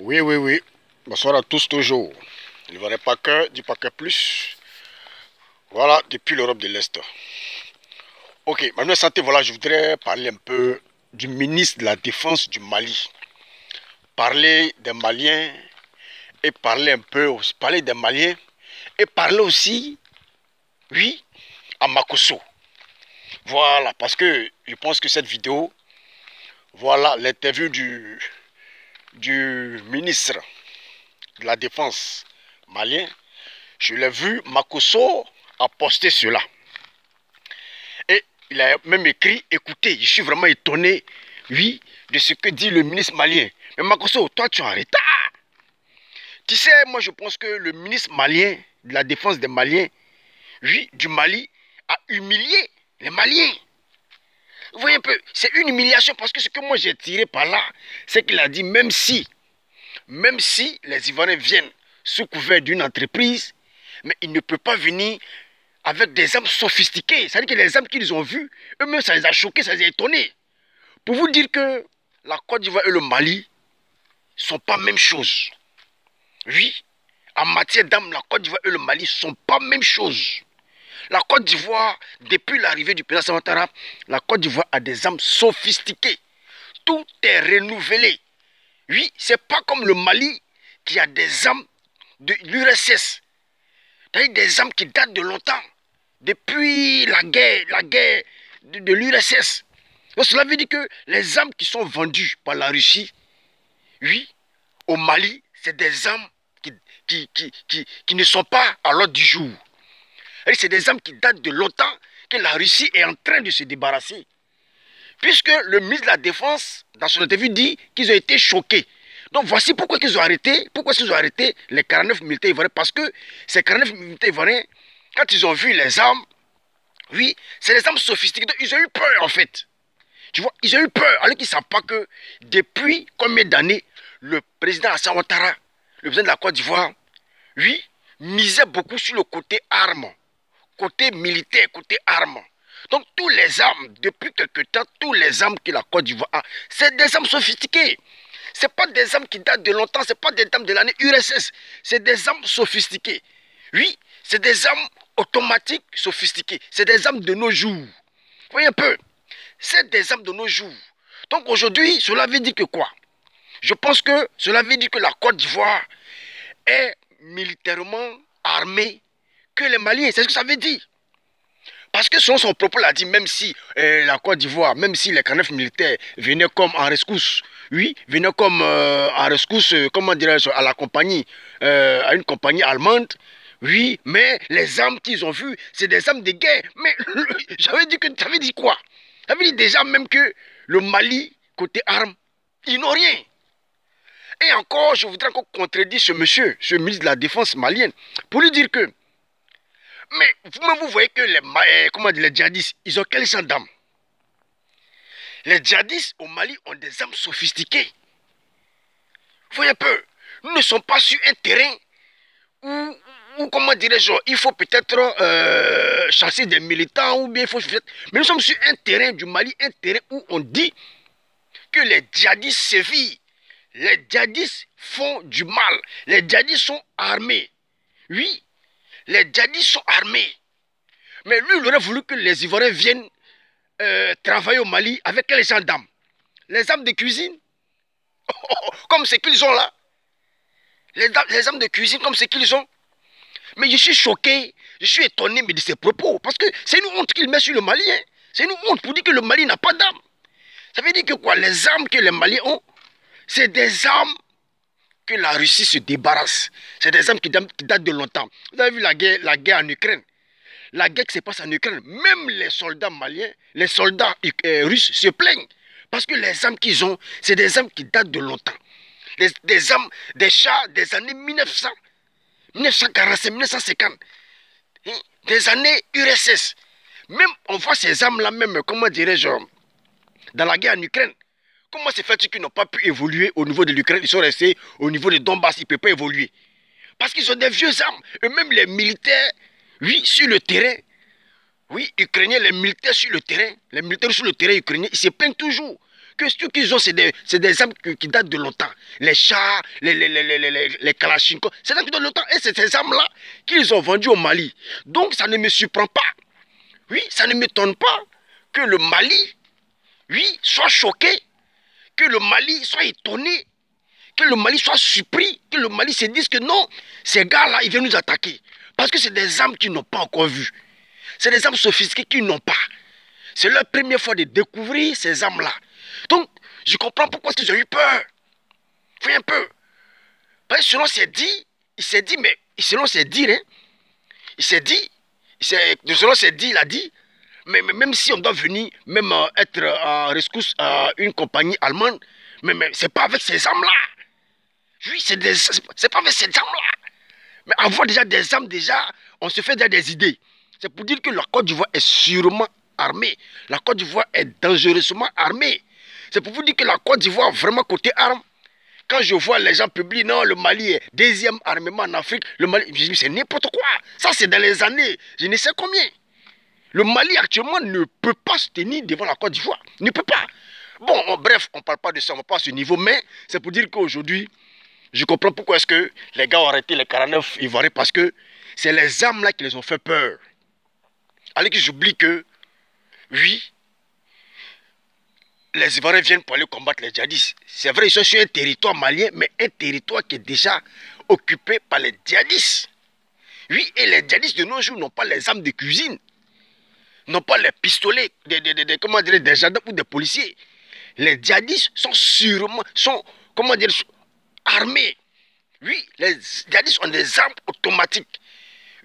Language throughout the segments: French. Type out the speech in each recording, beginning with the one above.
Oui, oui, oui. Bonsoir à tous toujours. Il ne vaudrait pas que, du pas que plus. Voilà, depuis l'Europe de l'Est. Ok, maintenant santé, voilà, je voudrais parler un peu du ministre de la Défense du Mali. Parler des Maliens et parler un peu, parler des Maliens et parler aussi, oui, à Makosso. Voilà, parce que je pense que cette vidéo, voilà l'interview du ministre de la Défense malien. Je l'ai vu, Makosso a posté cela. Et il a même écrit, écoutez, je suis vraiment étonné, oui, de ce que dit le ministre malien. Mais Makosso, toi tu es en retard. Tu sais, moi je pense que le ministre malien, de la défense des Maliens, oui, du Mali, a humilié les Maliens. Vous voyez un peu, c'est une humiliation parce que ce que moi j'ai tiré par là, c'est qu'il a dit même si les Ivoiriens viennent sous couvert d'une entreprise, mais il ne peut pas venir avec des armes sophistiquées. C'est-à-dire que les armes qu'ils ont vues, eux-mêmes, ça les a choqués, ça les a étonnés. Pour vous dire que la Côte d'Ivoire et le Mali ne sont pas la même chose. Oui, en matière d'armes, la Côte d'Ivoire et le Mali ne sont pas la même chose. La Côte d'Ivoire, depuis l'arrivée du président Ouattara, la Côte d'Ivoire a des armes sophistiquées. Tout est renouvelé. Oui, c'est pas comme le Mali qui a des armes de l'URSS. C'est-à-dire des armes qui datent de longtemps. Depuis la guerre de l'URSS. Donc cela veut dire que les armes qui sont vendues par la Russie, oui, au Mali, c'est des armes qui ne sont pas à l'ordre du jour. C'est des armes qui datent de longtemps que la Russie est en train de se débarrasser. Puisque le ministre de la Défense, dans son interview, dit qu'ils ont été choqués. Donc voici pourquoi ils ont arrêté, les 49 militaires ivoiriens. Parce que ces 49 militaires ivoiriens, quand ils ont vu les armes, oui, c'est des armes sophistiquées. Donc, ils ont eu peur en fait. Tu vois, ils ont eu peur. Alors qu'ils ne savent pas que depuis combien d'années, le président Hassan Ouattara, le président de la Côte d'Ivoire, oui, misait beaucoup sur le côté armes. Côté militaire, côté armes. Donc tous les armes, depuis quelque temps, tous les armes que la Côte d'Ivoire a, c'est des armes sophistiquées. Ce pas des armes qui datent de longtemps, ce pas des armes de l'année URSS. C'est des armes sophistiquées. Oui, c'est des armes automatiques sophistiquées. C'est des armes de nos jours. Vous voyez un peu? C'est des armes de nos jours. Donc aujourd'hui, cela veut dire que quoi? Je pense que cela veut dire que la Côte d'Ivoire est militairement armée que les Maliens. C'est ce que ça veut dire. Parce que selon son propos, il a dit, même si la Côte d'Ivoire, même si les 49 militaires venaient comme en rescousse, oui, venaient comme en rescousse, comment dirais-je, à la compagnie, à une compagnie allemande, oui, mais les armes qu'ils ont vues, c'est des armes de guerre. Mais j'avais dit que, ça veut dire quoi? Ça veut dire déjà même que le Mali, côté armes, ils n'ont rien. Et encore, je voudrais encore contredire ce monsieur, ce ministre de la Défense malienne, pour lui dire que, mais vous-même, vous voyez que les djihadistes, ils ont quel genre d'armes? Les djihadistes au Mali ont des armes sophistiquées. Vous voyez un peu, nous ne sommes pas sur un terrain où comment dirais-je, il faut peut-être chasser des militants ou bien il faut... Mais nous sommes sur un terrain du Mali, un terrain où on dit que les djihadistes sévillent. Les djihadistes font du mal. Les djihadistes sont armés. Oui, les djihadistes sont armés. Mais lui, il aurait voulu que les Ivoiriens viennent travailler au Mali avec quel genre d'armes? Les armes de cuisine? Comme ce qu'ils ont là. Les armes de cuisine comme ce qu'ils ont. Mais je suis choqué, je suis étonné de ces propos. Parce que c'est une honte qu'il met sur le Mali. Hein. C'est une honte pour dire que le Mali n'a pas d'armes. Ça veut dire que quoi? Les armes que les Maliens ont, c'est des armes que la Russie se débarrasse. C'est des armes qui datent de longtemps. Vous avez vu la guerre en Ukraine. La guerre qui se passe en Ukraine, même les soldats maliens, les soldats russes se plaignent. Parce que les armes qu'ils ont, c'est des armes qui datent de longtemps. Des armes, des chars des années 1900, 1945, 1950. Des années URSS. Même, on voit ces armes-là même, comment dirais-je, dans la guerre en Ukraine. Comment se fait-il qu'ils n'ont pas pu évoluer au niveau de l'Ukraine? Ils sont restés au niveau de Donbass, ils ne peuvent pas évoluer. Parce qu'ils ont des vieux armes. Eux-mêmes, les militaires, oui, sur le terrain, oui, ukrainiens, les militaires sur le terrain, les militaires sur le terrain ukrainien, ils se plaignent toujours que ce qu'ils ont, c'est des armes qui datent de longtemps. Les chars, les kalachnikovs, c'est des armes qui datent de longtemps. Et c'est ces armes-là qu'ils ont vendues au Mali. Donc ça ne me surprend pas. Oui, ça ne m'étonne pas que le Mali, oui, soit choqué, que le Mali soit étonné, que le Mali soit surpris, que le Mali se dise que non, ces gars-là, ils viennent nous attaquer. Parce que c'est des armes qu'ils n'ont pas encore vues. C'est des armes sophistiquées qu'ils n'ont pas. C'est leur première fois de découvrir ces armes-là. Donc, je comprends pourquoi ils ont eu peur. Voyez un peu. Parce que selon ses dires, il s'est dit, mais selon ses dires, hein, il s'est dit, selon ses dires, il a dit, mais même si on doit venir, même être en rescousse une compagnie allemande, mais c'est pas avec ces armes-là. Oui, c'est pas avec ces armes-là. Mais avoir déjà des armes, déjà, on se fait déjà des idées. C'est pour dire que la Côte d'Ivoire est sûrement armée. La Côte d'Ivoire est dangereusement armée. C'est pour vous dire que la Côte d'Ivoire, vraiment côté armes, quand je vois les gens publier, non, le Mali est deuxième armement en Afrique, le Mali, je dis, c'est n'importe quoi. Ça, c'est dans les années, je ne sais combien. Le Mali, actuellement, ne peut pas se tenir devant la Côte d'Ivoire. Ne peut pas. Bon, bref, on ne parle pas de ça, on ne va pas à ce niveau, mais c'est pour dire qu'aujourd'hui, je comprends pourquoi est-ce que les gars ont arrêté les 49 Ivoiriens, parce que c'est les armes là qui les ont fait peur. Alors que j'oublie que, oui, les Ivoiriens viennent pour aller combattre les djihadistes. C'est vrai, ils sont sur un territoire malien, mais un territoire qui est déjà occupé par les djihadistes. Oui, et les djihadistes de nos jours n'ont pas les armes de cuisine, n'ont pas les pistolets, comment dire, des gendarmes ou des policiers. Les djihadistes sont sûrement, comment dire, armés. Oui, les djihadistes ont des armes automatiques,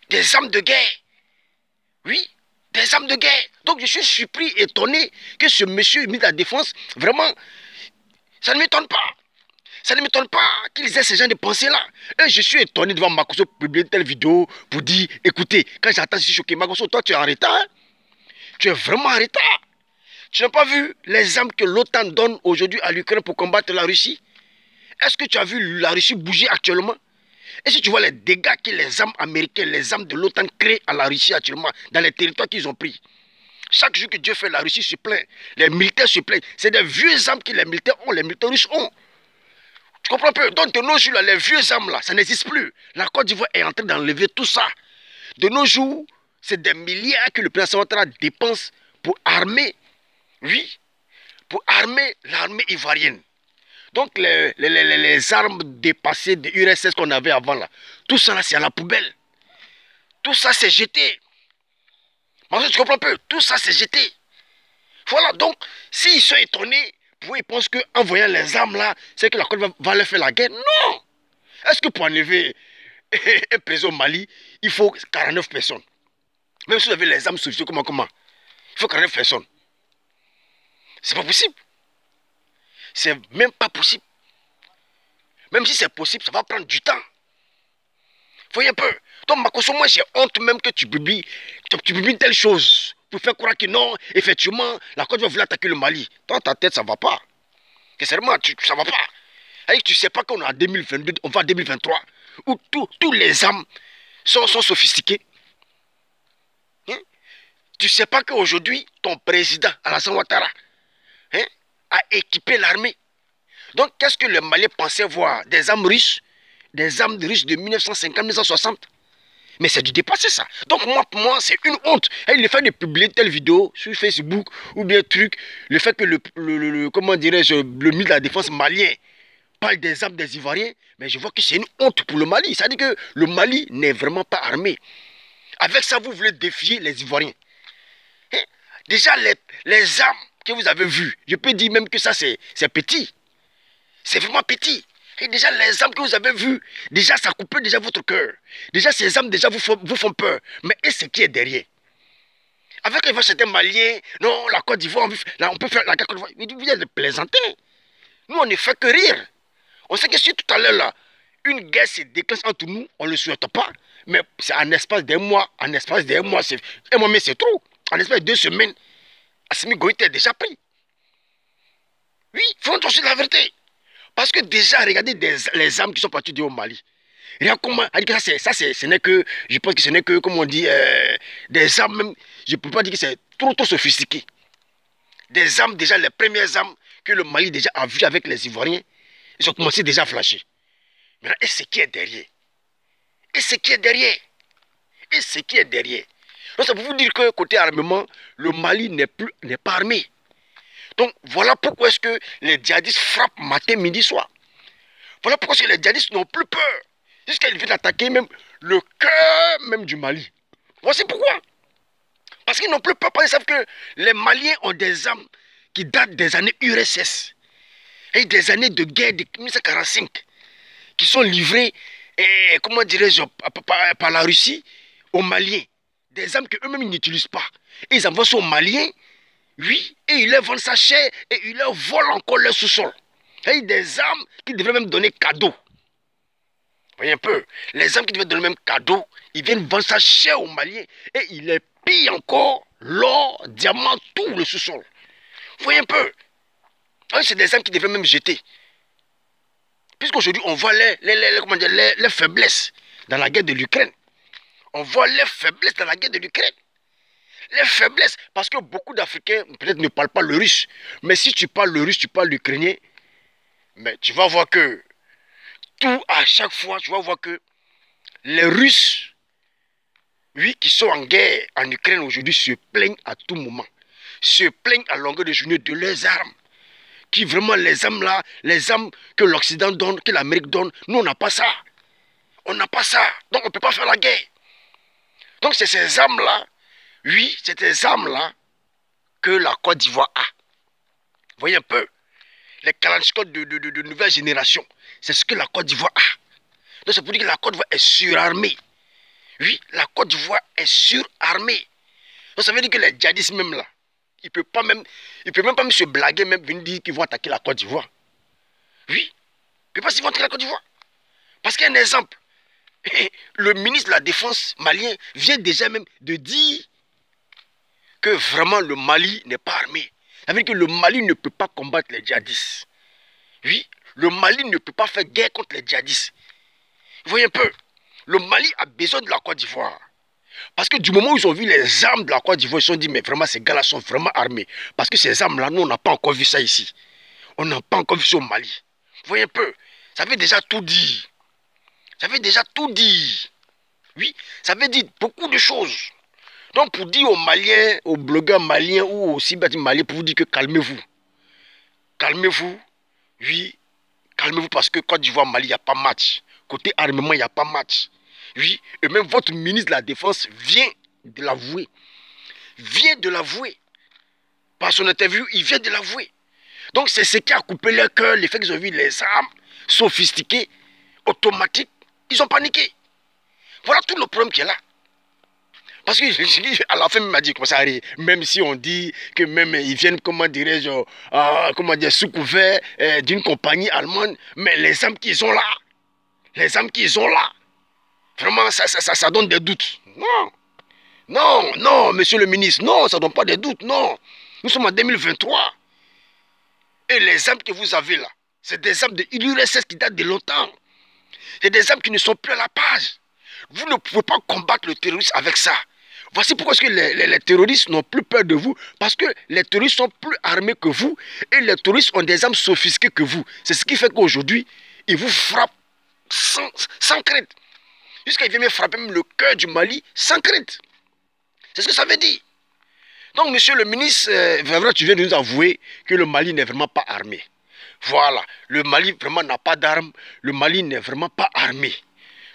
des armes de guerre. Oui, des armes de guerre. Donc je suis surpris, étonné que ce monsieur mis à la défense, vraiment, ça ne m'étonne pas. Ça ne m'étonne pas qu'ils aient ce genre de pensées-là. Et je suis étonné de voir Makosso publier une telle vidéo pour dire, écoutez, quand j'entends, je suis choqué. Makosso, toi tu es en retard. Hein? Tu es vraiment en retard. Tu n'as pas vu les armes que l'OTAN donne aujourd'hui à l'Ukraine pour combattre la Russie? Est-ce que tu as vu la Russie bouger actuellement? Et si tu vois les dégâts que les armes américaines, les armes de l'OTAN créent à la Russie actuellement, dans les territoires qu'ils ont pris. Chaque jour que Dieu fait, la Russie se plaint. Les militaires se plaignent. C'est des vieux armes que les militaires ont, les militaires russes ont. Tu comprends un peu? Donc de nos jours, là, les vieux armes, là, ça n'existe plus. La Côte d'Ivoire est en train d'enlever tout ça. De nos jours, c'est des milliards que le président central dépense pour armer, oui, pour armer l'armée ivoirienne. Donc les armes dépassées de URSS qu'on avait avant là, tout ça là c'est à la poubelle. Tout ça c'est jeté. Tu comprends un peu? Tout ça c'est jeté. Voilà, donc s'ils sont étonnés, ils pensent qu'en voyant les armes là, c'est que la Côte va leur faire la guerre. Non! Est-ce que pour enlever un président au Mali, il faut 49 personnes? Même si vous avez les armes suffisantes, comment? Il faut 49 personnes. C'est pas possible. C'est même pas possible. Même si c'est possible, ça va prendre du temps. Voyez un peu. Donc, Makosso, moi, j'ai honte même que tu publies une telle chose pour faire croire que non, effectivement, la Côte va vouloir attaquer le Mali. Dans ta tête, ça va pas. Sincèrement, ça va pas. Et tu sais pas qu'on est en 2022, on va en 2023, où tous les armes sont sophistiquées. Hein? Tu sais pas qu'aujourd'hui, ton président, Alassane Ouattara, hein, a équipé l'armée. Donc, qu'est-ce que les Maliens pensaient voir? Des armes russes? Des armes russes de 1950-1960? Mais c'est du dépassé, ça. Donc, pour moi, c'est une honte. Et le fait de publier telle vidéo sur Facebook ou bien truc, le fait que comment dirais-je, le ministre de la Défense malien parle des armes des Ivoiriens, mais je vois que c'est une honte pour le Mali. Ça veut dire que le Mali n'est vraiment pas armé. Avec ça, vous voulez défier les Ivoiriens. Hein? Déjà, les armes que vous avez vues, je peux dire même que ça, c'est petit. C'est vraiment petit. Et déjà, les armes que vous avez vues, déjà, ça coupe déjà votre cœur. Déjà, ces armes, déjà, vous font peur. Mais et ce qui est derrière? Avec certains Maliens, non, la Côte d'Ivoire, on peut faire la Côte d'Ivoire. Vous êtes plaisantés. Nous, on ne fait que rire. On sait que si tout à l'heure, là, une guerre se déclenche entre nous, on ne le souhaite pas. Mais c'est en espace d'un mois. En espace d'un mois, un mois, mais c'est trop. En espace de 2 semaines, Assimi Goïta est déjà pris. Oui, il faut entendre la vérité. Parce que déjà, regardez les armes qui sont parties au Mali. Regarde comment, ce n'est que, je pense que ce n'est que, comme on dit, des armes même, je ne peux pas dire que c'est trop sophistiqué. Des armes, déjà, les premières armes que le Mali déjà a vu avec les Ivoiriens, ils ont commencé déjà à flasher. Maintenant, et ce qui est derrière? Et ce qui est derrière? Et ce qui est derrière? Donc ça veut vous dire que côté armement, le Mali n'est pas armé. Donc voilà pourquoi est-ce que les djihadistes frappent matin, midi, soir. Voilà pourquoi est-ce que les djihadistes n'ont plus peur. Jusqu'à ils viennent attaquer même le cœur même du Mali. Voici pourquoi. Parce qu'ils n'ont plus peur, parce qu'ils savent que les Maliens ont des armes qui datent des années URSS. Et des années de guerre de 1945 qui sont livrées, comment dirais-je, par la Russie aux Maliens. Des armes qu'eux-mêmes n'utilisent pas. Et ils envoient ça aux Maliens, oui, et ils leur vendent ça cher et ils leur volent encore leur sous-sol. Et des armes qu'ils devraient même donner cadeau. Voyez un peu, les armes qui devaient donner même cadeau, ils viennent vendre ça cher aux Maliens et ils les pillent encore l'or, diamant, tout le sous-sol. Voyez un peu. C'est des armes qui devraient même jeter. Puisqu'aujourd'hui, on voit les faiblesses dans la guerre de l'Ukraine. On voit les faiblesses dans la guerre de l'Ukraine. Les faiblesses, parce que beaucoup d'Africains peut-être ne parlent pas le russe. Mais si tu parles le russe, tu parles l'ukrainien, mais tu vas voir que tout à chaque fois, tu vas voir que les Russes, oui, qui sont en guerre en Ukraine aujourd'hui, se plaignent à tout moment. Se plaignent à longueur de journée de leurs armes. Qui vraiment les armes là, les armes que l'Occident donne, que l'Amérique donne, nous on n'a pas ça. On n'a pas ça. Donc on ne peut pas faire la guerre. Donc c'est ces armes là, oui, c'est ces armes là que la Côte d'Ivoire a. Vous voyez un peu, les Kalachnikov de nouvelle génération, c'est ce que la Côte d'Ivoire a. Donc c'est pour dire que la Côte d'Ivoire est surarmée. Oui, la Côte d'Ivoire est surarmée. Donc ça veut dire que les djihadistes même là, ils ne peuvent même pas se blaguer, même venir dire qu'ils vont attaquer la Côte d'Ivoire. Oui, ils ne peuvent pas s'ils vont attaquer la Côte d'Ivoire. Parce qu'il y a un exemple. Le ministre de la Défense malien vient déjà même de dire que vraiment le Mali n'est pas armé. Ça veut dire que le Mali ne peut pas combattre les djihadistes. Oui, le Mali ne peut pas faire guerre contre les djihadistes. Vous voyez un peu, le Mali a besoin de la Côte d'Ivoire. Parce que du moment où ils ont vu les armes de la Côte d'Ivoire, ils se sont dit, mais vraiment ces gars-là sont vraiment armés. Parce que ces armes-là, nous, on n'a pas encore vu ça ici. On n'a pas encore vu ça au Mali. Vous voyez un peu, ça veut déjà tout dire. Ça veut déjà tout dire. Oui, ça veut dire beaucoup de choses. Donc pour dire aux Maliens, aux blogueurs maliens ou aux cybernétiques maliens, pour vous dire que calmez-vous. Calmez-vous. Oui, calmez-vous parce que Côte d'Ivoire, Mali, il n'y a pas match. Côté armement, il n'y a pas match. Oui, et même votre ministre de la Défense vient de l'avouer. Vient de l'avouer. Par son interview, il vient de l'avouer. Donc c'est ce qui a coupé leur cœur, le fait qu'ils ont vu les armes sophistiquées, automatiques. Ils ont paniqué. Voilà tout le problème qui est là. Parce que à la fin, il m'a dit, comment ça arrive, même si on dit que même ils viennent, comment dirais-je, sous couvert d'une compagnie allemande, mais les armes qu'ils ont là, vraiment, ça donne des doutes. Non, non, non, monsieur le ministre, non, ça ne donne pas des doutes, non. Nous sommes en 2023. Et les armes que vous avez là, c'est des armes de l'URSS qui datent de longtemps. C'est des armes qui ne sont plus à la page. Vous ne pouvez pas combattre le terrorisme avec ça. Voici pourquoi est-ce que les terroristes n'ont plus peur de vous. Parce que les terroristes sont plus armés que vous. Et les terroristes ont des armes sophistiquées que vous. C'est ce qui fait qu'aujourd'hui, ils vous frappent sans crainte. Jusqu'à ils viennent même frapper même le cœur du Mali sans crainte. C'est ce que ça veut dire. Donc, monsieur le ministre, vraiment, tu viens de nous avouer que le Mali n'est vraiment pas armé. Voilà. Le Mali vraiment n'a pas d'armes. Le Mali n'est vraiment pas armé.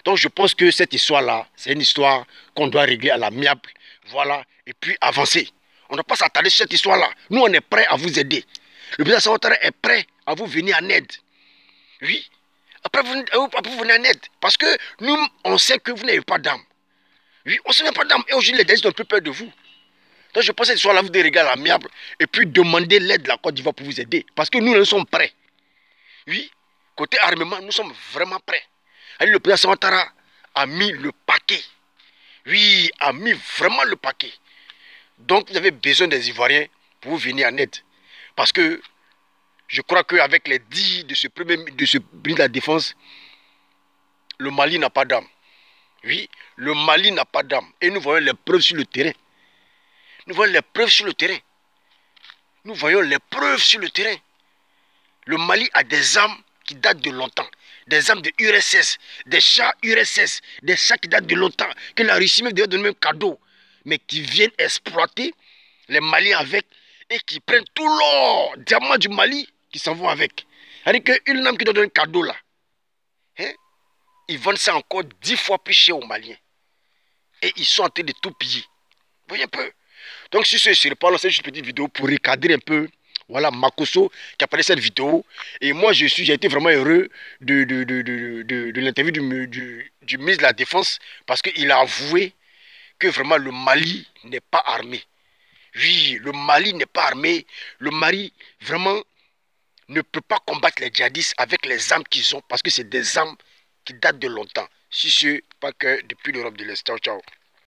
Donc je pense que cette histoire-là, c'est une histoire qu'on doit régler à l'amiable. Voilà, et puis avancer. On ne doit pas s'attarder sur cette histoire-là. Nous, on est prêts à vous aider. Le président Ouattara est prêt à vous venir en aide. Oui, après vous venir en aide. Parce que nous, on sait que vous n'avez pas d'armes. Oui, on ne sait pas d'armes. Et aujourd'hui, les djihadistes n'ont plus peur de vous. Donc je pense que cette histoire-là, vous devez régler à l'amiable. Et puis demander l'aide de la Côte d'Ivoire pour vous aider. Parce que nous sommes prêts. Oui, côté armement, nous sommes vraiment prêts. Le président Ouattara a mis le paquet. Oui, a mis vraiment le paquet. Donc, vous avez besoin des Ivoiriens pour vous venir en aide. Parce que je crois qu'avec les dires de ce ministre de la Défense, le Mali n'a pas d'âme. Oui, le Mali n'a pas d'âme. Et nous voyons les preuves sur le terrain. Nous voyons les preuves sur le terrain. Nous voyons les preuves sur le terrain. Le Mali a des armes qui datent de longtemps. Des armes de URSS, des chars URSS, des chars qui datent de longtemps, que la Russie même devait donner même cadeau, mais qui viennent exploiter les Maliens avec et qui prennent tout l'or, diamant du Mali, qui s'en vont avec. C'est-à-dire qu'une arme qui doit donner un cadeau là, hein, ils vendent ça encore 10 fois plus cher aux Maliens. Et ils sont en train de tout piller. Vous voyez un peu. Donc, si je parle, c'est juste une petite vidéo pour recadrer un peu. Voilà, Makosso qui a parlé cette vidéo. Et moi, j'ai été vraiment heureux de l'interview du ministre de la Défense parce qu'il a avoué que vraiment le Mali n'est pas armé. Oui, le Mali n'est pas armé. Le Mali, vraiment, ne peut pas combattre les djihadistes avec les armes qu'ils ont parce que c'est des armes qui datent de longtemps. Si ce n'est pas que depuis l'Europe de l'Est. Ciao, ciao.